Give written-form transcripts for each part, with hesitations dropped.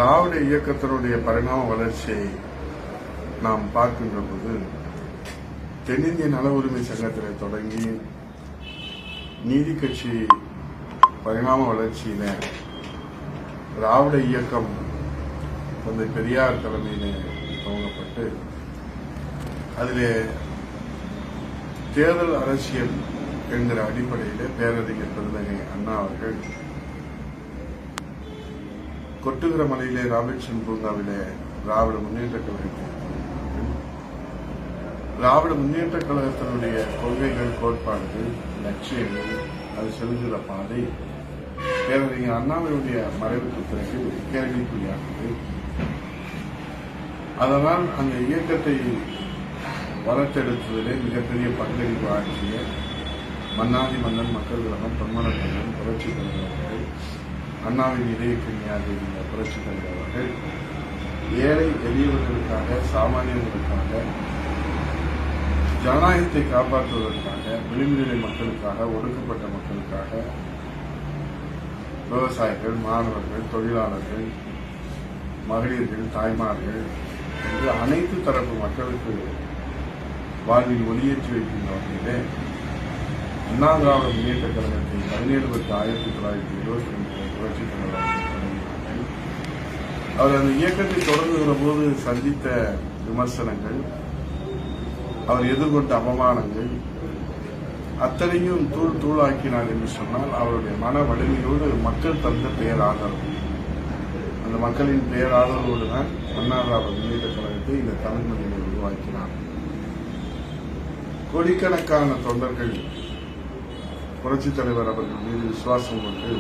திராவிட இயக்கத்தினுடைய பரிணாம வளர்ச்சியை நாம் பார்க்கின்ற போது தென்னிந்திய நல உரிமை சங்கத்தில் தொடங்கி நீதி கட்சி பரிணாம வளர்ச்சியில திராவிட இயக்கம் தந்தை பெரியார் தலைமையில துவங்கப்பட்டு அதிலே தேர்தல் அரசியல் என்கிற அடிப்படையிலே பேரறிஞர் பெருந்தகை அண்ணா அவர்கள் கொட்டுகிற மலையிலே ராபின்சன் பூங்காவிலே திராவிட முன்னேற்ற கழகத்தை திராவிட முன்னேற்ற கழகத்தினுடைய கொள்கைகள் கோட்பாடுகள் லட்சியங்கள் அது செலுத்துகிற பாதை பேரறிஞர் அண்ணாவினுடைய மறைவுக்கு பிறகு கேள்விக்குறியானது. அதனால் அந்த இயக்கத்தை வளர்த்தெடுத்ததிலே மிகப்பெரிய பங்களிப்பு ஆற்றிய மன்னாதி மன்னன் மக்கள் கழகம், பொன்மனக் கழகம், புரட்சித் தலைவர்கள், அண்ணாவின் இதய கன்னியாக இருந்த புரட்சித் தலைவர்கள் ஏழை எளியவர்களுக்காக, சாமானியர்களுக்காக, ஜனநாயகத்தை காப்பாற்றுவதற்காக, விளிம்புநிலை மக்களுக்காக, ஒடுக்கப்பட்ட மக்களுக்காக, விவசாயிகள், மாணவர்கள், தொழிலாளர்கள், மகளிர்கள், தாய்மார்கள் என்று அனைத்து தரப்பு மக்களுக்கு வாழ்வில் ஒளியேற்றி வைக்கின்ற வகையிலே அண்ணா திராவிட முன்னேற்ற கழகத்தை 17/10/1922 புரட்சித் தலைவர் தொடங்கினார்கள். அவர் அந்த இயக்கத்தை தொடங்குகிற போது சந்தித்த விமர்சனங்கள், அவர் எதிர்கொண்ட அவமானங்கள் அத்தனையும் தூள் தூளாக்கினார் என்று சொன்னால் அவருடைய மன வலிமையோடு மக்கள் தந்த பேராதரவு, அந்த மக்களின் பேராதரவோடு தான் அண்ணா திராவிட முன்னேற்ற கழகத்தை இந்த தமிழ் மொழியை உருவாக்கினார். கோடிக்கணக்கான தொண்டர்கள் புரட்சித் தலைவர் அவர்கள் மீது விசுவாசம் கொண்டு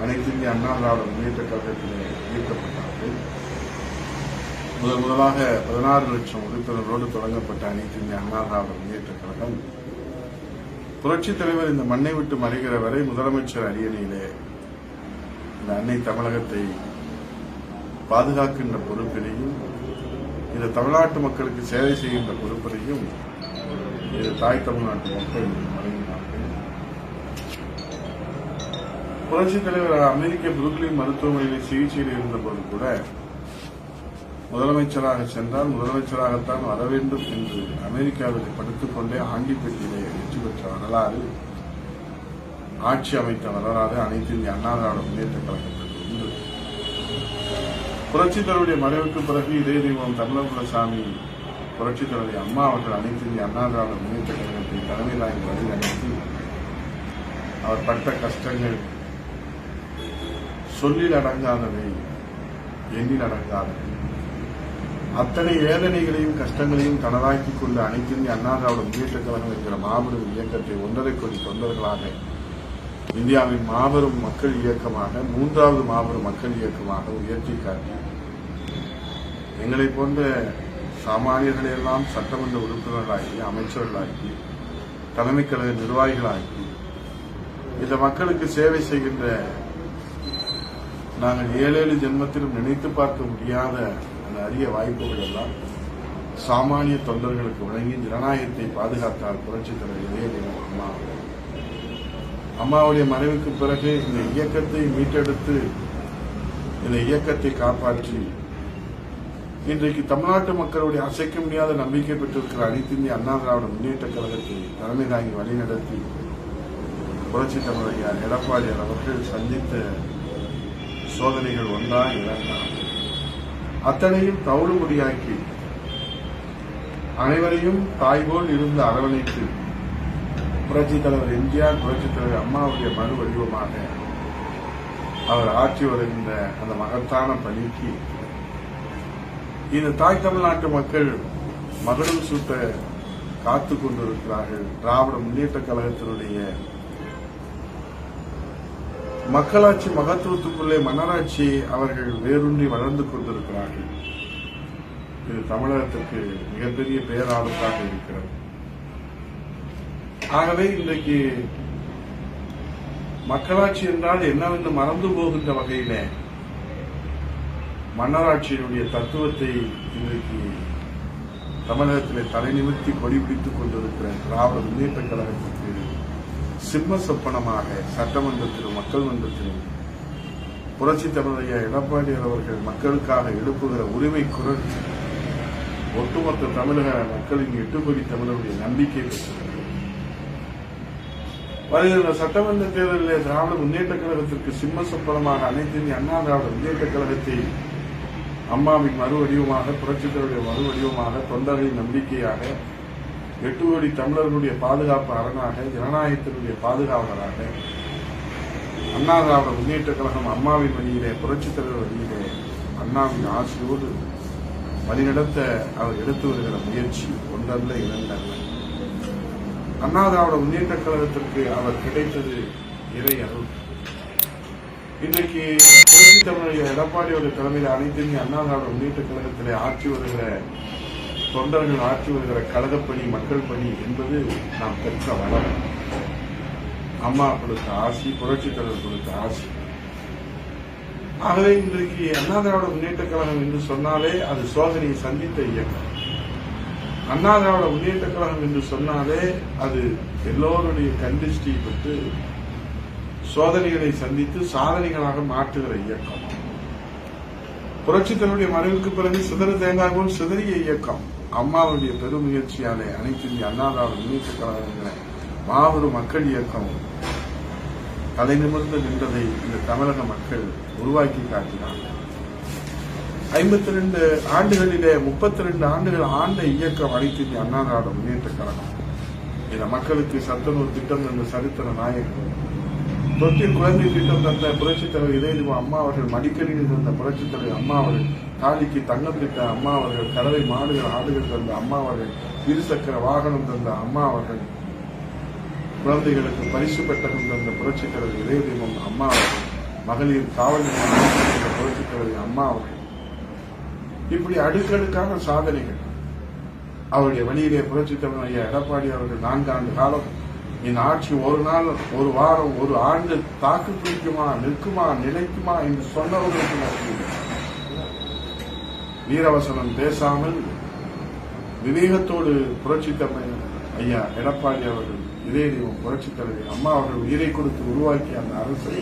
அனைத்து இந்திய அண்ணா திராவிட முன்னேற்ற கழகத்திலே ஈர்க்கப்பட்டார்கள். முதலாக 16 லட்சம் உறுப்பினர்களோடு தொடங்கப்பட்ட அனைத்து இந்திய அண்ணா திராவிட முன்னேற்ற கழகம் புரட்சித் தலைவர் இந்த மண்ணை விட்டு மறைகிற வரை முதலமைச்சர் அரியணையிலே இந்த அன்னை தமிழகத்தை பாதுகாக்கின்ற பொறுப்பினையும், இந்த தமிழ்நாட்டு மக்களுக்கு சேவை செய்கின்ற பொறுப்பினையும் இது தாய் தமிழ்நாட்டு மக்கள் வழங்கினார்கள். புரட்சித் தலைவர் அமெரிக்க புருக்லின் மருத்துவமனையில் சிகிச்சையில் இருந்தபோது கூட முதலமைச்சராக சென்றால் முதலமைச்சராகத்தான் வர வேண்டும் என்று அமெரிக்காவில் படுத்துக் கொண்டே ஆண்டிப்பட்டியிலே வெற்றி பெற்ற வரலாறு, ஆட்சி அமைத்த வரலாறு அனைத்து இந்திய அண்ணா திராவிட முன்னேற்ற கழகத்திற்கு உண்டு. புரட்சித் தலைவருடைய மறைவுக்கு பிறகு இதய தெய்வம் தமிழகுலசாமி புரட்சித் தலைவர் அம்மா அவர்கள் அனைத்து இந்திய அண்ணா திராவிட முன்னேற்ற கழகத்தை தலைமையிலாகி வழிநடத்தி அவர் பட்ட கஷ்டங்கள் சொல்லில் அடங்காதவை, எண்ணில் அடங்காதவை, அத்தனை வேதனைகளையும் கஷ்டங்களையும் தனதாக்கிக் கொண்டு அனைத்து இந்திய அண்ணா திராவிட முன்னேற்ற கழகம் என்கிற மாபெரும் இயக்கத்தை 1.5 கோடி தொண்டர்களாக இந்தியாவின் மாபெரும் மக்கள் இயக்கமாக, 3வது மாபெரும் மக்கள் இயக்கமாக உயர்த்தி காட்டி எங்களை போன்ற சாமானியர்களையெல்லாம் சட்டமன்ற உறுப்பினர்களாகி, அமைச்சர்களாக்கி, தலைமை கழக நிர்வாகிகளாக்கி இந்த மக்களுக்கு சேவை செய்கின்ற நாங்கள் 7 ஜென்மத்திலும் நினைத்து பார்க்க முடியாத அந்த அரிய வாய்ப்புகள் எல்லாம் சாமானிய தொண்டர்களுக்கு வழங்கி ஜனநாயகத்தை பாதுகாத்தார் புரட்சித் தலைவர் இதய தெய்வம் அம்மா. அம்மாவுடைய மறைவுக்கு பிறகு இந்த இயக்கத்தை மீட்டெடுத்து, இந்த இயக்கத்தை காப்பாற்றி இன்றைக்கு தமிழ்நாட்டு மக்களுடைய அசைக்க முடியாத நம்பிக்கை பெற்றிருக்கிற அனைத்து இந்திய அண்ணா திராவிட முன்னேற்ற கழகத்தை தலைமை தாங்கி வழிநடத்தி புரட்சித் தலைவர் எடப்பாடியார் அவர்கள் சந்தித்த சோதனைகள் ஒன்றா இரண்டா அத்தனையும் தவிடுபடியாக்கி அனைவரையும் தாய்போல் இருந்து அரவணைத்து புரட்சித் தலைவர் எம்ஜிஆர், புரட்சித் தலைவர் அம்மாவுடைய மறு வடிவமாக அவர் ஆற்றி வருகின்ற அந்த மகத்தான பணிக்கு இந்த தாய் தமிழ்நாட்டு மக்கள் மகுடம் சூட்ட காத்துக் கொண்டிருக்கிறார்கள். திராவிட முன்னேற்ற கழகத்தினுடைய மக்களாட்சி மகத்துவத்துக்குள்ளே மன்னராட்சி அவர்கள் வேரூன்றி வளர்ந்து கொண்டிருக்கிறார்கள். இது தமிழகத்திற்கு மிகப்பெரிய பேராபத்தாக இருக்கிறது. ஆகவே இன்றைக்கு மக்களாட்சி என்றால் என்னவென்று மறந்து போகின்ற வகையிலே மன்னராட்சியினுடைய தத்துவத்தை இன்றைக்கு தமிழகத்திலே தலைநிமிர்த்தி கொடிபிடித்துக் கொண்டிருக்கிற திராவிட முன்னேற்ற கழகத்திற்கு சிம்ம சொப்பனமாக சட்டமன்றத்திலும் மக்கள் மன்றத்திலும் புரட்சித் தலைவர் எடப்பாடியார் அவர்கள் மக்களுக்காக எழுப்புகிற உரிமை குரல் ஒட்டுமொத்த தமிழக மக்களின் 8 கோடி தமிழருடைய நம்பிக்கை பெற்றது. வருகிற சட்டமன்ற தேர்தலில் திராவிட முன்னேற்ற கழகத்திற்கு சிம்ம சொப்பனமாக அனைத்து இந்திய அண்ணா திராவிட முன்னேற்ற கழகத்தை அம்மாவின் மறுவடிவமாக, புரட்சித் தலைவருடைய மறுவடிவமாக, தொண்டர்களின் நம்பிக்கையாக, 8 கோடி தமிழர்களுடைய பாதுகாப்பு அரணாக, ஜனநாயகத்தினுடைய பாதுகாவலராக அண்ணா திராவிட முன்னேற்ற கழகம் அம்மாவின் வழியிலே, புரட்சித் தலைவர் வழியிலே அண்ணாவின் ஆசையோடு வழிநடத்த அவர் எடுத்து வருகிற முயற்சி ஒன்றல்ல இரண்டல்ல. அண்ணா திராவிட முன்னேற்ற கழகத்திற்கு அவர் கிடைத்தது இறை அருள். இன்றைக்கு புரட்சித் தலைவர் எடப்பாடியோட தலைமையில் அனைத்து இந்திய அண்ணா திராவிட முன்னேற்ற கழகத்திலே ஆட்சி வருகிற தொண்டர்கள் ஆட்சி வருகிற கழகப்பணி, மக்கள் பணி என்பது நாம் பெற்ற வளம். அம்மா கொடுத்த ஆசி, புரட்சித் தலைவர் கொடுத்த ஆசி. ஆகவே இன்றைக்கு அண்ணா திராவிட முன்னேற்ற கழகம் என்று சொன்னாலே அது சோதனையை சந்தித்த இயக்கம். அண்ணா திராவிட முன்னேற்ற கழகம் என்று சொன்னாலே அது எல்லோருடைய கண்டிஷ்டி பெற்று சோதனைகளை சந்தித்து சாதனைகளாக மாற்றுகிற இயக்கம். புரட்சித் தலைவருடைய மறைவுக்கு பிறகு சிதறு தேங்காய் போல் சிதறிய இயக்கம். அம்மாவுடைய பெருமுயற்சியாலே அனைத்து இந்திய அண்ணா திராவிட முன்னேற்ற கழகங்களை மாபெரும் மக்கள் இயக்கம் தலை நிமிர்ந்து நின்றதை இந்த தமிழக மக்கள் உருவாக்கி காட்டினார். 52 ஆண்டுகளிலே 32 ஆண்டுகள் ஆண்ட இயக்கம் அனைத்து இந்திய அண்ணா திராவிட முன்னேற்ற கழகம். இந்த மக்களுக்கு சத்துணவு திட்டம் தந்த சரித்திர நாயகர், தொட்டில் குழந்தை திட்டம் தந்த புரட்சித் தலைவர் இதயதீப அம்மா அவர்கள், மடிக்கணியில் தந்த புரட்சித் தலைவர் அம்மா அவர்கள், தாலிக்கு தங்கம் திட்ட அம்மா அவர்கள், கறவை மாடுகள் ஆடுகள் தந்த அம்மா அவர்கள், இருசக்கர வாகனம் தந்த அம்மா அவர்கள், குழந்தைகளுக்கு பரிசு பெட்டகம் தந்த புரட்சித் தலைவர் இதயதீபம் அம்மா அவர்கள், மகளிர் காவல் நிலையம் புரட்சித் தலைவர் அம்மா அவர்கள். இப்படி அடுக்கடுக்கான சாதனைகள். அவருடைய வழியிலே புரட்சித் தலைவர் எடப்பாடி அவர்கள் 4 ஆண்டு காலம் இந்த ஆட்சி ஒரு நாள், ஒரு வாரம், ஒரு ஆண்டு தாக்கு பிடிக்குமா, நிற்குமா, நிலைக்குமா என்று சொன்னவர்களுக்கு வீரவசனம் பேசாமல் விவேகத்தோடு புரட்சித் தலைவர் ஐயா எடப்பாடி அவர்கள், இதயதீபம் புரட்சித் தலைவர் அம்மா அவர்கள் உயிரை கொடுத்து உருவாக்கிய அந்த அரசை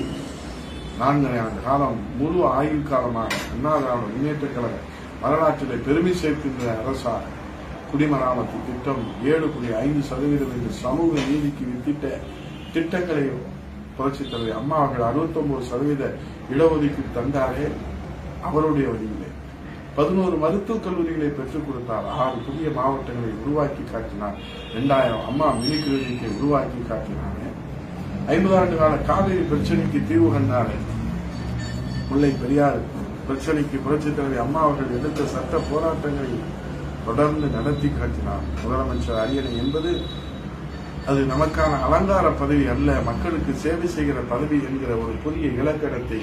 4 ஆண்டு காலம் முழு ஆயுள் காலமாக அண்ணா திராவிட முன்னேற்ற கழக வரலாற்றிலே பெருமை சேர்க்கின்ற அரசாக குடிமராமத்து திட்டம் 7.5% என்று சமூக நீதிக்கு வித்திட்ட திட்டங்களை புரட்சித் தலைவர் அம்மா அவர்கள் 69% இடஒதுக்கீடு தந்தாரே அவருடைய வழியிலே 11 மருத்துவக் கல்லூரிகளை பெற்றுக் கொடுத்தார். 6 புதிய மாவட்டங்களை உருவாக்கி காட்டினார். 2000 அம்மா மினி கிளினிக்கை உருவாக்கி காட்டினார். 50 ஆண்டு கால காவிரி பிரச்சனைக்கு தீர்வு கண்டார். முல்லை பெரியார் பிரச்சனைக்கு புரட்சித் தலைவர் அம்மா அவர்கள் எதிர்த்த சட்ட போராட்டங்களை தொடர்ந்து நடத்தி காட்டினார். முதலமைச்சர் அரியணை என்பது அது நமக்கான அலங்கார பதவி அல்ல, மக்களுக்கு சேவை செய்கிற பதவி என்கிற ஒரு புதிய இலக்கணத்தை,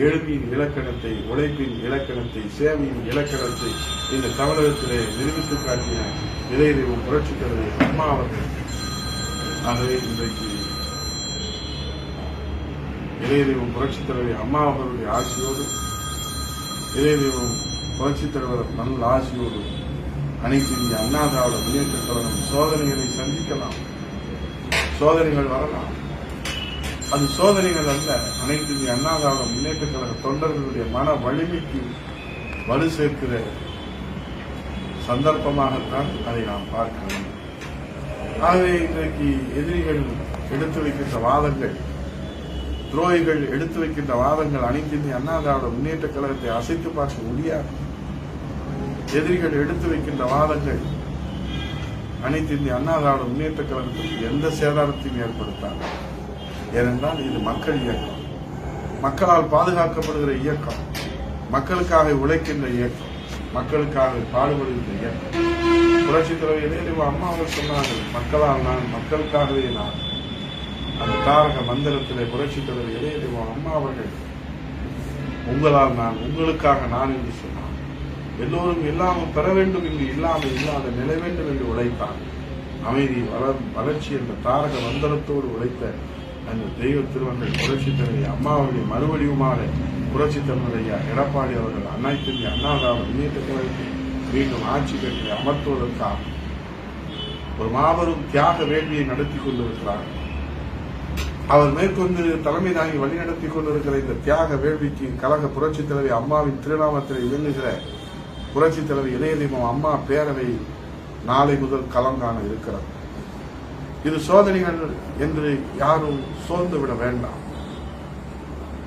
எழுமையின் இலக்கணத்தை, உழைப்பின் இலக்கணத்தை, சேவையின் இலக்கணத்தை இந்த தமிழகத்திலே நிரூபித்து காட்டின இதயதீபம் புரட்சித் தலைவர் அம்மா அவர்கள். ஆகவே இன்றைக்கு இதயதீபம் புரட்சித் தலைவர் அம்மா அவர்களுடைய ஆட்சியோடு, இதயதீபம் புரட்சித் தலைவர் நல்ல ஆட்சியோடு அனைத்து இந்திய அண்ணா திராவிட முன்னேற்ற கழகம் சோதனைகளை சந்திக்கலாம், சோதனைகள் வரலாம். அது சோதனைகள் அல்ல, அனைத்து இந்திய அண்ணா திராவிட முன்னேற்ற கழக தொண்டர்களுடைய மன வலிமைக்கு வலு சேர்க்கிற சந்தர்ப்பமாகத்தான் அதை நாம் பார்க்க வேண்டும். ஆகவே இன்றைக்கு எதிரிகள் எடுத்து வைக்கின்ற வாதங்கள், துரோகிகள் எடுத்து வைக்கின்ற வாதங்கள் அனைத்து இந்திய அண்ணா திராவிட முன்னேற்ற கழகத்தை அசைத்து பார்க்க முடியாது. எதிரிகள் எடுத்து வைக்கின்ற வாதங்கள் அனைத்து இந்திய அண்ணா திராவிட முன்னேற்ற கழகத்திற்கு எந்த சேதாரத்தையும் ஏற்படுத்தாது. ஏனென்றால் இது மக்கள் இயக்கம், மக்களால் பாதுகாக்கப்படுகிற இயக்கம், மக்களுக்காக உழைக்கின்ற இயக்கம், மக்களுக்காக பாடுபடுகின்ற இயக்கம். புரட்சித் தலைவர் இதயதீபம் அம்மா அவர்கள் சொன்னார்கள், மக்களால் நான், மக்களுக்காகவே நான். அந்த தாரக மந்திரத்திலே புரட்சித் தலைவர் இதயதீபம் அம்மா அவர்கள் உங்களால் நான், உங்களுக்காக நான் என்று சொன்னார். எல்லோரும் இல்லாமல் பெற வேண்டும் என்று இல்லாமல் இல்லாத நிலை வேண்டும் என்று உழைத்தார். அமைதி, வளர்ச்சி என்ற தாரக மந்திரத்தோடு உழைத்த அந்த தெய்வ திருமகள் புரட்சித் தலைவர் அம்மா அவருடைய மறுவடிவுமாக புரட்சித் தலைவர் ஐயா எடப்பாடி அவர்கள் அனைத்து இந்திய அண்ணா திராவிட முன்னேற்ற கழகத்தை மீண்டும் ஆட்சி பெற்று அமர்த்துவதற்காக ஒரு மாபெரும் தியாக வேள்வியை நடத்தி கொண்டிருக்கிறார். அவர் மேற்கொண்டு தலைமை தாங்கி வழிநடத்தி கொண்டிருக்கிற இந்த தியாக வேள்விக்கு கழக புரட்சித் தலைவி அம்மாவின் திருநாமத்தில் இயங்குகிற புரட்சித் தலைவி இதய தெய்வம் அம்மா பேரவை நாளை முதல் களம் காண இருக்கிறது. இது சோதனைகள் என்று யாரும் சோர்ந்து விட வேண்டாம்.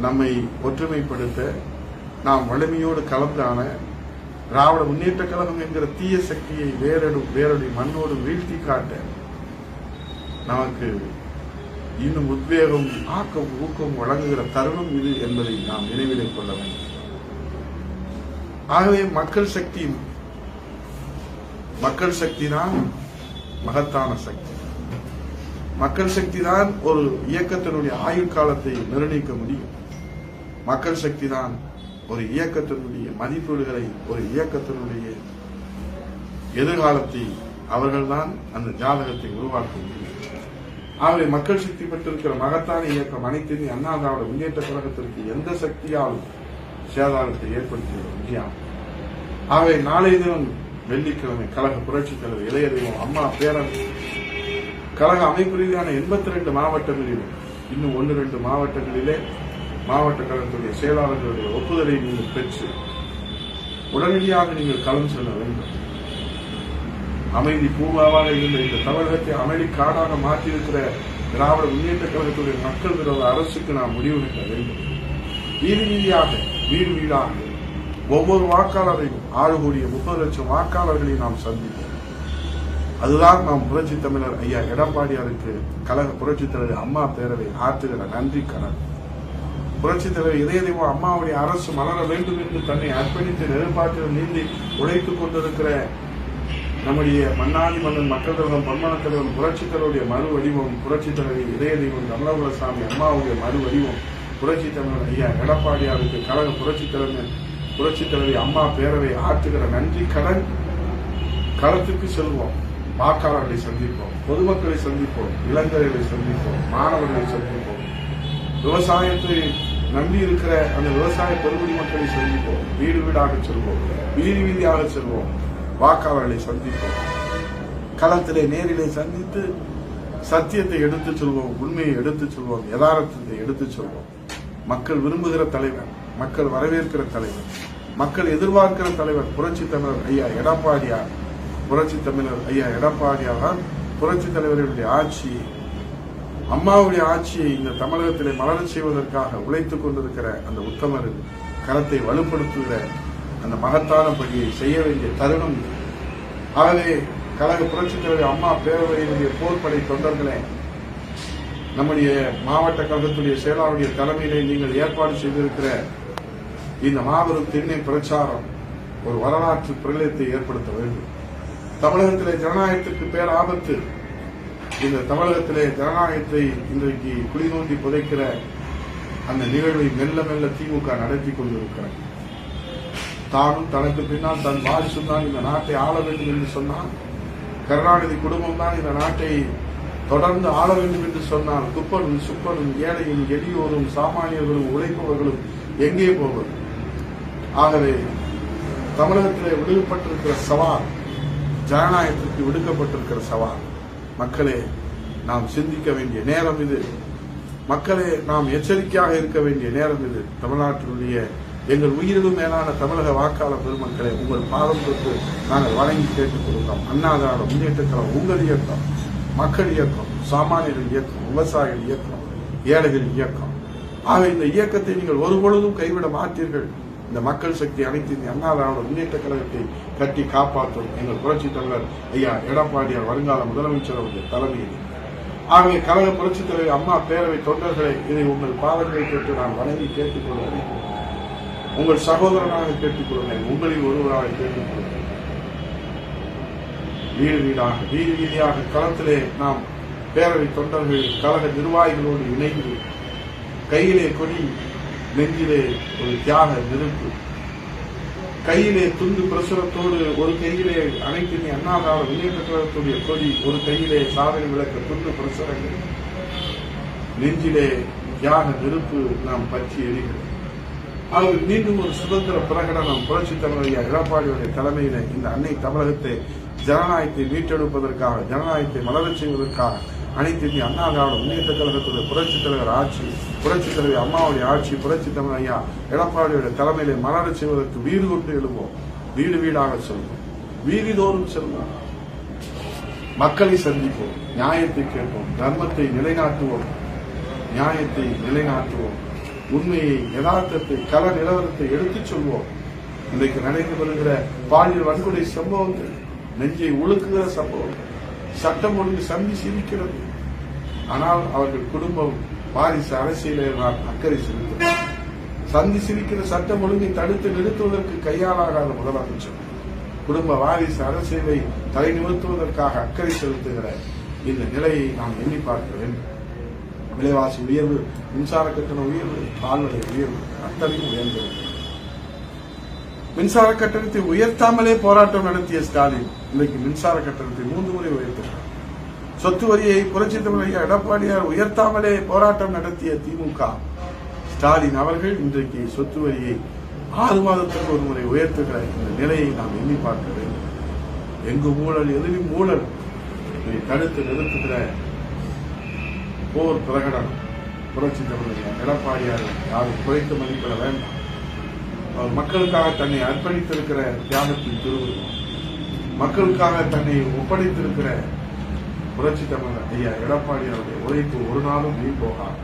நம்மை ஒற்றுமைப்படுத்த நாம் வலிமையோடு களம் காண திராவிட முன்னேற்ற கழகம் என்கிற தீய சக்தியை வேரடி மண்ணோடு வீழ்த்தி காட்ட நமக்கு இன்னும் உத்வேகம் ஆக்கம் ஊக்கம் வழங்குகிற தருணம் இது என்பதை நாம் நினைவிலே கொள்ள வேண்டும். ஆகவே மக்கள் சக்தி தான் மகத்தான சக்தி. மக்கள் சக்தி தான் ஒரு இயக்கத்தினுடைய ஆயுள் காலத்தை நிர்ணயிக்க முடியும். மக்கள் சக்தி தான் ஒரு இயக்கத்தினுடைய மதிப்பீடுகளை, ஒரு இயக்கத்தினுடைய எதிர்காலத்தை அவர்கள்தான் அந்த ஜாதகத்தை உருவாக்க முடியும். ஆகவே மக்கள் சக்தி பெற்றிருக்கிற மகத்தான இயக்கம் அனைத்து இந்திய அண்ணா திராவிட முன்னேற்ற கழகத்திற்கு எந்த சக்தியாலும் சேதாரத்தை ஏற்படுத்திய முடியாது. ஆகவே நாளைய தினம் வெள்ளிக்கிழமை கழக புரட்சித் தலைவர் இளைய தெய்வம் அம்மா பேரவை கழக அமைப்பு ரீதியான 82 மாவட்டங்களிலும் இன்னும் 1-2 மாவட்டங்களிலே மாவட்ட கழகத்துடைய செயலாளர்களுடைய ஒப்புதலை நீங்கள் பெற்று உடனடியாக நீங்கள் களம் செல்ல வேண்டும். அமைதி பூங்காவாக இருந்த இந்த தமிழகத்தை அமைதி காடாக மாற்றியிருக்கிற திராவிட முன்னேற்ற கழகத்துடைய மக்கள் விரோத அரசுக்கு நாம் முடிவெடுக்க வேண்டும். வீதியாக வீடு வீடாக ஒவ்வொரு வாக்காளரையும் 6 கோடி 30 லட்சம் வாக்காளர்களை நாம் சந்திப்போம். அதுதான் நாம் புரட்சி தமிழர் ஐயா எடப்பாடியாருக்கு கழக புரட்சித் தலைவர் அம்மா பேரவை ஆற்றுகிற நன்றி கடன். புரட்சித் தலைவர் இதய தெய்வம் அம்மாவுடைய அரசு மலர வேண்டும் என்று தன்னை அர்ப்பணித்து நெருப்பாற்றில் நீந்தி உழைத்துக் கொண்டிருக்கிற நம்முடைய மன்னாதி மன்னன் மக்கள் கழகம் பன்மன தலைவர் புரட்சித் தலைவருடைய மறு வடிவம் புரட்சித் தலைவர் இதய தெய்வம் கமலகுலசாமி அம்மாவுடைய மறு வடிவம் புரட்சி தமிழர் ஐயா எடப்பாடியாருக்கு கழக புரட்சித் தலைவி அம்மா பேரவை ஆற்றுகிற நன்றி கடன். களத்துக்கு செல்வோம், வாக்காளர்களை சந்திப்போம், பொதுமக்களை சந்திப்போம், இளைஞர்களை சந்திப்போம், மாணவர்களை சந்திப்போம், விவசாயத்தை நம்பி இருக்கிற அந்த விவசாய பெருங்குடி மக்களை சந்திப்போம், வீடு வீடாக செல்வோம், வீதியாக செல்வோம், வாக்காளர்களை சந்திப்போம், களத்திலே நேரிலே சந்தித்து சத்தியத்தை எடுத்துச் சொல்வோம், உண்மையை எடுத்துச் சொல்வோம், யதார்த்தத்தை எடுத்துச் சொல்வோம். மக்கள் விரும்புகிற தலைவர், மக்கள் வரவேற்கிற தலைவர், மக்கள் எதிர்பார்க்கிற தலைவர் புரட்சி தமிழர் ஐயா எடப்பாடியார். புரட்சி தமிழர் ஐயா எடப்பாடியார் புரட்சி தலைவர்களுடைய ஆட்சியை, அம்மாவுடைய ஆட்சியை இந்த தமிழகத்திலே மலரச் செய்வதற்காக உழைத்துக் கொண்டிருக்கிற அந்த உத்தமரின் கரத்தை வலுப்படுத்துகிற அந்த மகத்தான பணியை செய்ய வேண்டிய தருணம். ஆகவே கழக புரட்சித் தலைவர் அம்மா பேரவையினுடைய போர்ப்படை தொண்டர்களே, நம்முடைய மாவட்ட கழகத்துடைய செயலாளருடைய தலைமையிலே நீங்கள் ஏற்பாடு செய்திருக்கிற இந்த மாபெரும் திண்ணை பிரச்சாரம் ஒரு வரலாற்று பிரளயத்தை ஏற்படுத்த வேண்டும். தமிழகத்திலே ஜனநாயகத்திற்கு பேராபத்து. இந்த தமிழகத்திலே ஜனநாயகத்தை இன்றைக்கு குழி நோண்டி புதைக்கிற அந்த நிகழ்வை மெல்ல மெல்ல திமுக நடத்தி கொண்டிருக்கிறது. தானும் தனக்கு பின்னால் தன் வாரிசும் தான் இந்த நாட்டை ஆள வேண்டும் என்று சொன்னால், கருணாநிதி குடும்பம் தான் இந்த நாட்டை தொடர்ந்து ஆள வேண்டும் என்று சொன்னால், துப்பனும் சுப்பனும் ஏழையும் எளியோரும் சாமானியர்களும் உழைப்பவர்களும் எங்கே போவது? ஆகவே தமிழகத்திலே விடுவிக்கப்பட்டிருக்கிற சவால், ஜனநாயகத்திற்கு விடுக்கப்பட்டிருக்கிற சவால். மக்களே, நாம் சிந்திக்க வேண்டிய நேரம் இது. மக்களே, நாம் எச்சரிக்கையாக இருக்க வேண்டிய நேரம் இது. தமிழ்நாட்டினுடைய எங்கள் உயிரிலும் மேலான தமிழக வாக்காளர் பெருமக்களே, உங்கள் பாதம் தொட்டு நாங்கள் வணங்கி கேட்டுக் கொள்கிறோம். அண்ணா திராவிட முன்னேற்ற கழகம் உங்கள் இயக்கம், மக்கள் இயக்கம், சாமானியர்கள் இயக்கம், விவசாயிகள் இயக்கம், ஏழைகள் இயக்கம். ஆக இந்த இயக்கத்தை நீங்கள் ஒருபொழுதும் கைவிட மாட்டீர்கள். இந்த மக்கள் சக்தி அனைத்து இந்திய அண்ணா திராவிட முன்னேற்ற கழகத்தை கட்டி காப்பாற்றும் எங்கள் புரட்சித் தலைவர் ஐயா எடப்பாடியார் வருங்கால முதலமைச்சர் அவருடைய தலைமையில். ஆகவே கழக புரட்சித் தலைவர் அம்மா பேரவை தொண்டர்களை, இதை உங்கள் பாதங்களை கேட்டு நான் வணங்கி கேட்டுக் கொள்கிறேன். உங்கள் சகோதரனாக கேட்டுக் கொள்கிறேன், உங்களில் ஒருவராக கேட்டுக் கொள்கிறேன். வீதி வீதியாக களத்திலே நாம் பேரவை தொண்டர்கள் கழக நிர்வாகிகளோடு இணைந்து கையிலே கொடி, நெஞ்சிலே ஒரு தியாக நெருப்பு, கையிலே துண்டு பிரசுரத்தோடு, ஒரு கையிலே அனைத்து இந்திய அண்ணா திராவிட முன்னேற்ற கழகத்துடைய கொடி, ஒரு கையிலே சாதனை விளக்க துண்டு பிரசுரங்கள், நெஞ்சிலே தியாக நெருப்பு நாம் பற்றி எரிகிறோம். ஆகவே மீண்டும் ஒரு சுதந்திர பிரகடனம் புரட்சி தமிழர் எடப்பாடியுடைய தலைமையில இந்த அன்னை தமிழகத்தை ஜனநாயகத்தை மீட்டெடுப்பதற்காக, ஜனநாயகத்தை மலரச் செய்வதற்காக அனைத்து இந்திய அண்ணா திராவிட முன்னேற்ற கழகத்துடைய புரட்சித் தலைவர் ஆட்சி, புரட்சித் தலைவர் அம்மாவுடைய ஆட்சி, புரட்சித் தமிழ் ஐயா எடப்பாடியுடைய தலைமையிலே மலரச் செய்வதற்கு வீடு கொண்டு எழுவோம், வீடு வீடாக செல்வோம், வீதிதோறும் செல்வோம், மக்களை சந்திப்போம், நியாயத்தை கேட்போம், தர்மத்தை நிலைநாட்டுவோம், நியாயத்தை நிலைநாட்டுவோம், உண்மையை, யதார்த்தத்தை, கள நிலவரத்தை எடுத்துச் சொல்வோம். இன்றைக்கு நடைபெற்று வருகிற பாலியல் வன்கொடை சம்பவங்கள், நெஞ்சை உழுக்குகிற சம்பவங்கள், சட்டம் ஒழுங்கு சந்தி சிரிக்கிறது. ஆனால் அவர்கள் குடும்பம் வாரிசு அரசியலே அக்கறை செலுத்துகிறார். சந்தி சிரிக்கிற சட்டம் ஒழுங்கை தடுத்து நிறுத்துவதற்கு கையாளாகாத முதலமைச்சர் குடும்ப வாரிசு அரசியலை தலை நிறுத்துவதற்காக அக்கறை செலுத்துகிற இந்த நிலையை நாம் எண்ணி பார்க்க வேண்டும். விலைவாசி உயர்வு, மின்சார கட்டண உயர்வு, பால்விலை உயர்வு அத்தனையும் உயர்ந்தது. மின்சார கட்டணத்தை உயர்த்தாமலே போராட்டம் நடத்திய ஸ்டாலின் இன்றைக்கு மின்சார கட்டணத்தை 3 முறை உயர்த்தினார். சொத்து வரியை புரட்சித் தமிழ் ஐயா எடப்பாடியார் உயர்த்தாமலே போராட்டம் நடத்திய திமுக ஸ்டாலின் அவர்கள் இன்றைக்கு சொத்து வரியை 6 மாதத்திற்கு ஒரு முறை உயர்த்துகிற இந்த நிலையை நாம் எண்ணி பார்க்க வேண்டும். எங்கு ஊழல், எதிலும் ஊழல், இதை தடுத்து நிறுத்துகிற போர் பிரகடனம் புரட்சித் தமிழ் ஐயா எடப்பாடியார் யாரும் குறைத்து மதிப்பிட வேண்டாம். அவர் மக்களுக்காக தன்னை அர்ப்பணித்திருக்கிற தியாகத்தின் திருவுருவம், மக்களுக்காக தன்னை ஒப்படைத்திருக்கிற புரட்சித் தமிழ் ஐயா எடப்பாடியாருடைய உழைப்பு ஒரு நாளும் வீண் போகாது.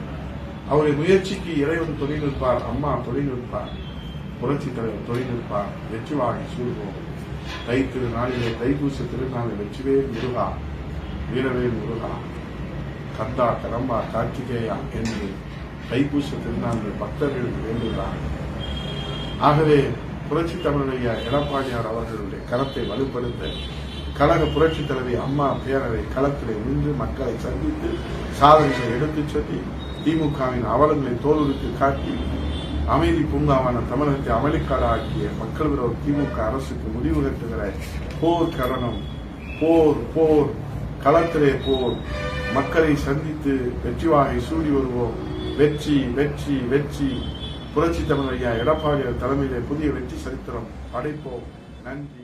அவருடைய முயற்சிக்கு இறைவன் துணை நிற்பார், அம்மா துணை நிற்பார், புரட்சித் தலைவர் துணை நிற்பார். வெற்றி வாகை சூழ்வோம். தை திருநாளிலே, தைப்பூச திருநாளில் வெற்றிவேல் முருகா, வீரவேல் முருகா, கந்தா, கடம்பா, கார்த்திகேயா என்று தைப்பூச திருநாளில் பக்தர்கள் வேண்டுகிறார்கள். ஆகவே புரட்சித் தமிழ் ஐயா எடப்பாடியார் அவர்களுடைய கரத்தை வலுப்படுத்த கழக புரட்சித் தலைவி அம்மா பேரவை களத்திலே நின்று மக்களை சந்தித்து சாதனைகளை எடுத்துச் சொல்லி திமுகவின் அவலங்களை தோலுரித்து காட்டி அமைதி பூங்காவான தமிழகத்தை அமளிக்காடு ஆக்கிய மக்கள் விரோத திமுக அரசுக்கு முடிவு கட்டுகிற போர் கரணம், போர் போர் களத்திலே போர், மக்களை சந்தித்து வெற்றி வாகை சூடி வருவோம். வெற்றி வெற்றி வெற்றி. புரட்சித் தமிழ் ஐயா எடப்பாடியார் தலைமையிலே புதிய வெற்றி சரித்திரம் படைப்போம். நன்றி.